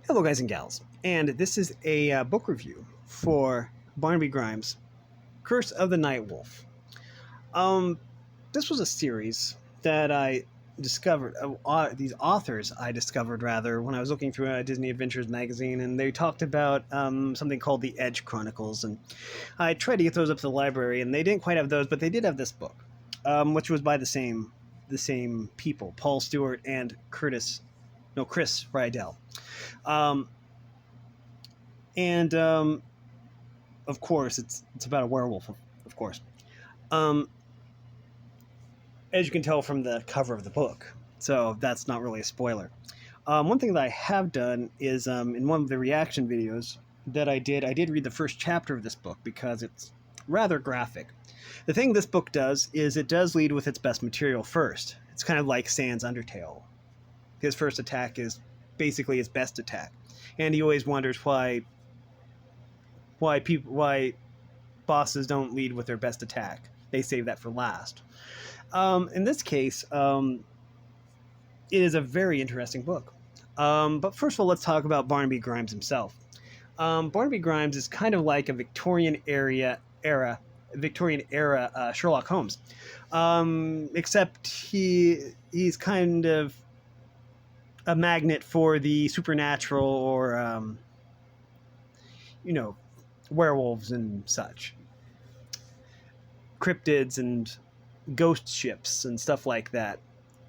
Hello, guys and gals, and this is a book review for Barnaby Grimes' Curse of the Night Wolf. Um, this was a series that I discovered. These authors I discovered rather when I was looking through a Disney Adventures magazine, and they talked about something called the Edge Chronicles, and I tried to get those up to the library, and they didn't quite have those, but they did have this book, which was by the same people, Paul Stewart and Chris Riddell. Um, and Of course, it's about a werewolf, of course. Um, as you can tell from the cover of the book, so that's not really a spoiler. One thing that I have done is in one of the reaction videos that I did read the first chapter of this book because it's rather graphic. The thing this book does is it does lead with its best material first. It's kind of like Sans Undertale. His first attack is basically his best attack, and he always wonders why bosses don't lead with their best attack. They save that for last. In this case, it is a very interesting book. But first of all, let's talk about Barnaby Grimes himself. Barnaby Grimes is kind of like a Victorian era Sherlock Holmes, except he's kind of a magnet for the supernatural or werewolves and such, cryptids and ghost ships and stuff like that.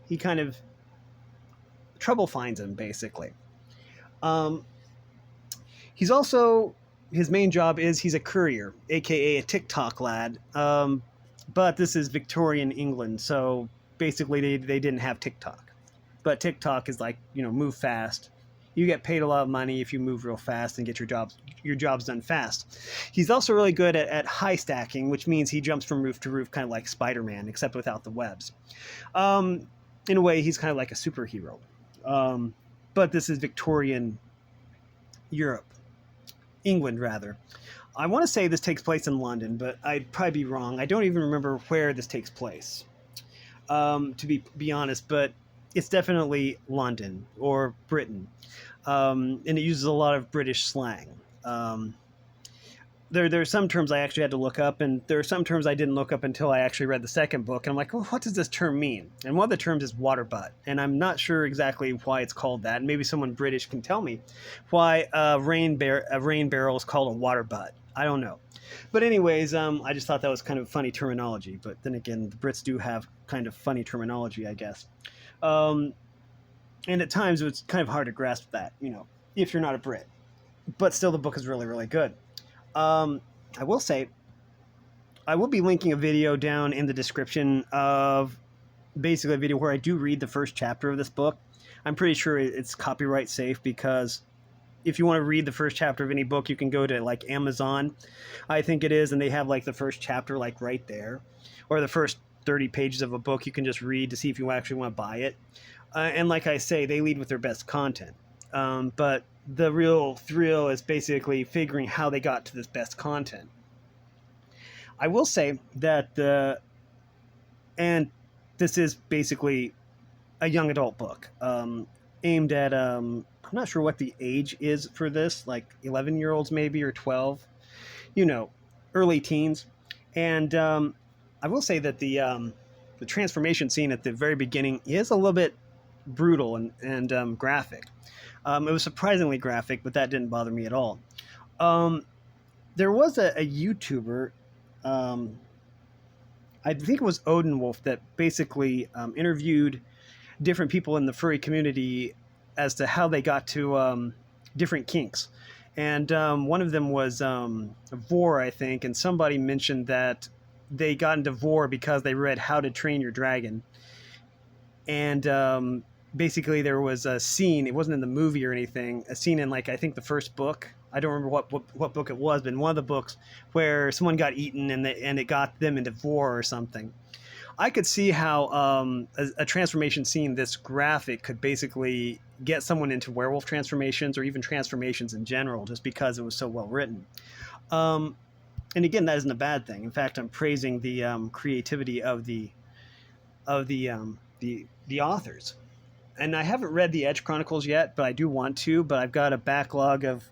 He kind of trouble finds him, basically. He's also, his main job is he's a courier, aka a TikTok lad. But this is Victorian England, so basically they didn't have TikTok. But TikTok is like, move fast. You get paid a lot of money if you move real fast and get your jobs done fast. He's also really good at high stacking, which means he jumps from roof to roof, kind of like Spider-Man, except without the webs. In a way, he's kind of like a superhero. But this is Victorian Europe, England rather. I want to say this takes place in London, but I'd probably be wrong. I don't even remember where this takes place, to be honest, but it's definitely London or Britain. And it uses a lot of British slang. There are some terms I actually had to look up, and there are some terms I didn't look up until I actually read the second book. And I'm like, well, what does this term mean? And one of the terms is water butt, and I'm not sure exactly why it's called that. And maybe someone British can tell me why a rain barrel is called a water butt. I don't know. But anyways, I just thought that was kind of funny terminology. But then again, the Brits do have kind of funny terminology, I guess. And at times it's kind of hard to grasp that, if you're not a Brit. But still, the book is really, really good. I will say, I will be linking a video down in the description of basically a video where I do read the first chapter of this book. I'm pretty sure it's copyright safe because if you want to read the first chapter of any book, you can go to like Amazon, I think it is, and they have like the first chapter like right there, or the first 30 pages of a book you can just read to see if you actually want to buy it. And like I say, they lead with their best content. But the real thrill is basically figuring how they got to this best content. I will say that and this is basically a young adult book, aimed at, I'm not sure what the age is for this, like 11-year-olds maybe, or 12, early teens. And I will say that the transformation scene at the very beginning is a little bit brutal and graphic. It was surprisingly graphic, but that didn't bother me at all. There was a YouTuber, I think it was Odin Wolf, that basically interviewed different people in the furry community as to how they got to different kinks. And one of them was Vor, I think, and somebody mentioned that they got into Vor because they read How to Train Your Dragon. And basically there was a scene, it wasn't in the movie or anything, a scene in like I think the first book, I don't remember what book it was, but in one of the books where someone got eaten and it got them into Vor or something. I could see how a transformation scene this graphic could basically get someone into werewolf transformations or even transformations in general, just because it was so well written. And again, that isn't a bad thing. In fact, I'm praising the creativity of the authors. and I haven't read the Edge Chronicles yet, but I do want to. But I've got a backlog of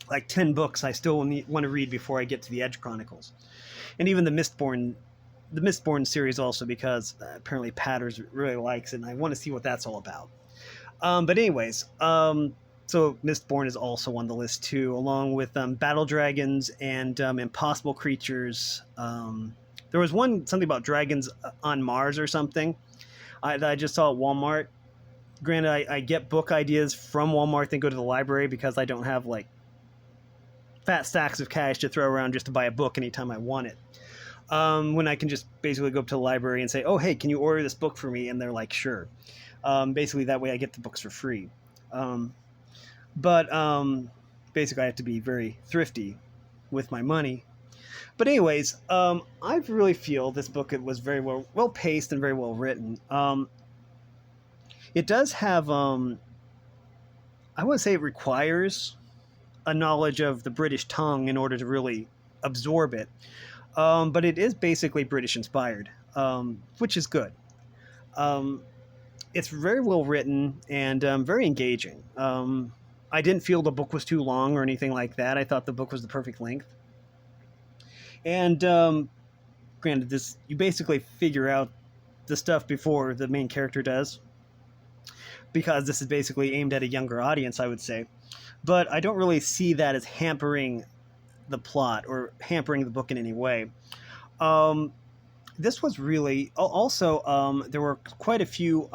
like 10 books I still want to read before I get to the Edge Chronicles, and even the Mistborn series also, because apparently Patters really likes it, and I want to see what that's all about. But anyways, so Mistborn is also on the list too, along with Battle Dragons and Impossible Creatures. There was something about dragons on Mars or something that I just saw at Walmart. Granted, I get book ideas from Walmart, then go to the library because I don't have like fat stacks of cash to throw around just to buy a book anytime I want it. When I can just basically go up to the library and say, oh, hey, can you order this book for me? And they're like, sure. Basically, that way I get the books for free. But basically, I have to be very thrifty with my money. But anyways, I really feel this book was very well paced and very well written. It does have, I wouldn't say it requires a knowledge of the British tongue in order to really absorb it. But it is basically British inspired, which is good. It's very well written and very engaging. I didn't feel the book was too long or anything like that. I thought the book was the perfect length. And granted, you basically figure out the stuff before the main character does, because this is basically aimed at a younger audience, I would say. But I don't really see that as hampering the plot or hampering the book in any way. This was really also there were quite a few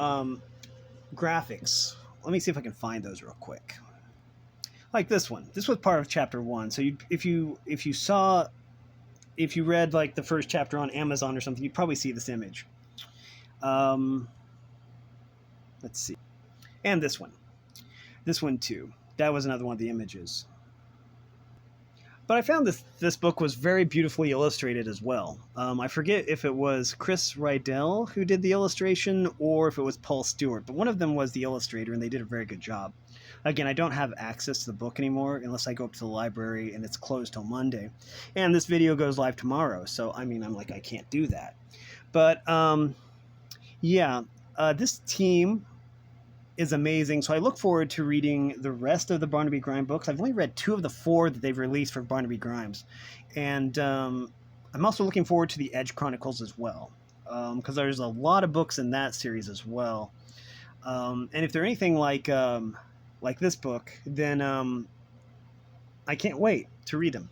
graphics. Let me see if I can find those real quick. Like this one. This was part of chapter 1. So if you read like the first chapter on Amazon or something, you'd probably see this image. Let's see. And this one too. That was another one of the images. But I found this book was very beautifully illustrated as well. I forget if it was Chris Riddell who did the illustration or if it was Paul Stewart, but one of them was the illustrator, and they did a very good job. Again, I don't have access to the book anymore unless I go up to the library, and it's closed till Monday. And this video goes live tomorrow, so I mean, I'm like, I can't do that. But yeah, this team is amazing. So I look forward to reading the rest of the Barnaby Grimes books. I've only read 2 of the 4 that they've released for Barnaby Grimes. And I'm also looking forward to the Edge Chronicles as well, because there's a lot of books in that series as well. And if they're anything like this book, then I can't wait to read them.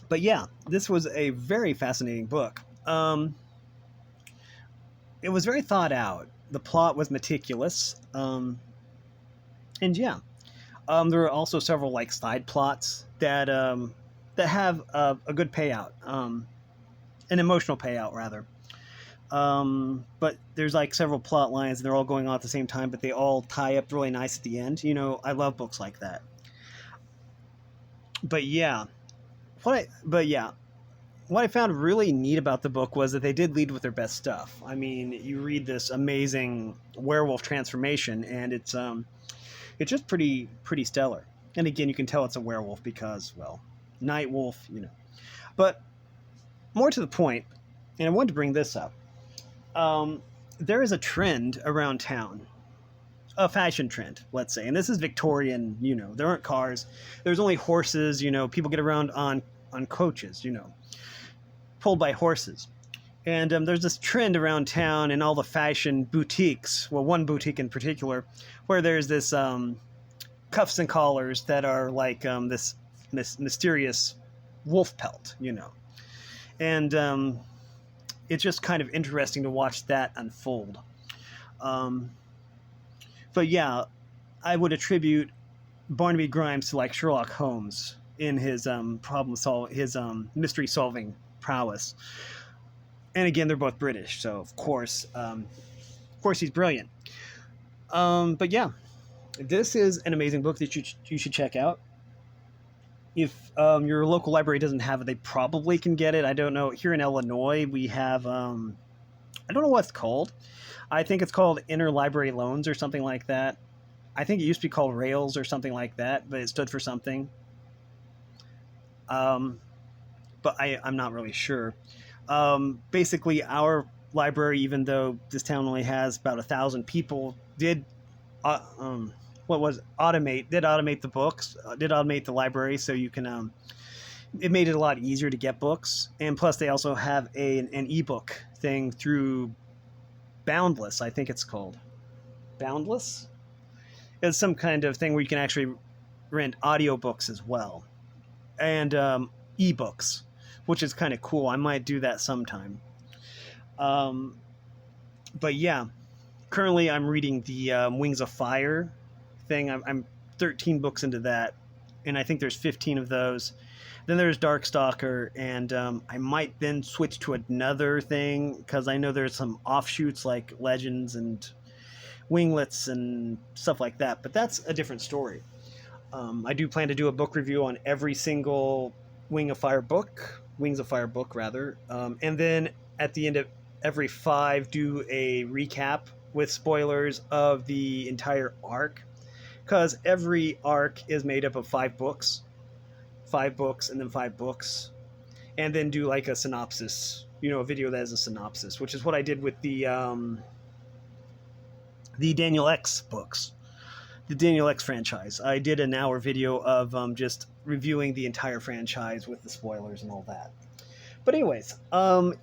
But yeah, this was a very fascinating book. It was very thought out. The plot was meticulous. And yeah, there are also several like side plots that have a good payout, an emotional payout rather. But there's like several plot lines, and they're all going on at the same time, but they all tie up really nice at the end. You know, I love books like that. But yeah, what I found really neat about the book was that they did lead with their best stuff. I mean, you read this amazing werewolf transformation, and it's just pretty stellar. And again, you can tell it's a werewolf because, well, night wolf, you know. But more to the point, and I wanted to bring this up. There is a trend around town, a fashion trend, let's say, and this is Victorian. You know, there aren't cars. There's only horses. You know, people get around on coaches. You know, pulled by horses. And there's this trend around town in all the fashion boutiques, well, one boutique in particular, where there's this cuffs and collars that are like this mysterious wolf pelt, you know. And it's just kind of interesting to watch that unfold. But yeah, I would attribute Barnaby Grimes to like Sherlock Holmes in his mystery solving prowess. And again, they're both British, so of course he's brilliant. But yeah, this is an amazing book that you should check out. If your local library doesn't have it, they probably can get it. I don't know. Here in Illinois, we have I don't know what it's called. I think it's called interlibrary loans or something like that. I think it used to be called Rails or something like that, but it stood for something. But I'm not really sure. Basically, our library, even though this town only has about 1,000 people, did automate the books, did automate the library, so you can it made it a lot easier to get books. And plus they also have an ebook thing through Boundless, I think it's called Boundless. It's some kind of thing where you can actually rent audiobooks as well, and ebooks, which is kind of cool. I might do that sometime. But yeah, currently I'm reading the Wings of Fire thing. I'm 13 books into that, and I think there's 15 of those. Then there's Darkstalker, and I might then switch to another thing, because I know there's some offshoots like Legends and Winglets and stuff like that, but that's a different story. I do plan to do a book review on every single Wings of Fire book, rather, and then at the end of every 5, do a recap with spoilers of the entire arc, because every arc is made up of 5 books, and then 5 books, and then do like a synopsis, a video that is a synopsis, which is what I did with the Daniel X books, the Daniel X franchise. I did an hour video of just reviewing the entire franchise with the spoilers and all that. But anyways,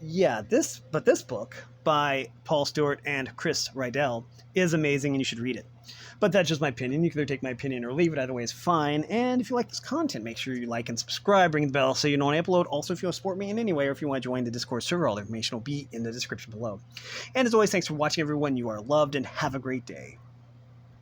yeah, this book by Paul Stewart and Chris Riddell is amazing, and you should read it. But that's just my opinion. You can either take my opinion or leave it. Either way is fine. And if you like this content, make sure you like and subscribe, ring the bell so you know when I upload. Also, if you want to support me in any way, or if you want to join the Discord server, all the information will be in the description below. And as always, thanks for watching, everyone. You are loved, and have a great day.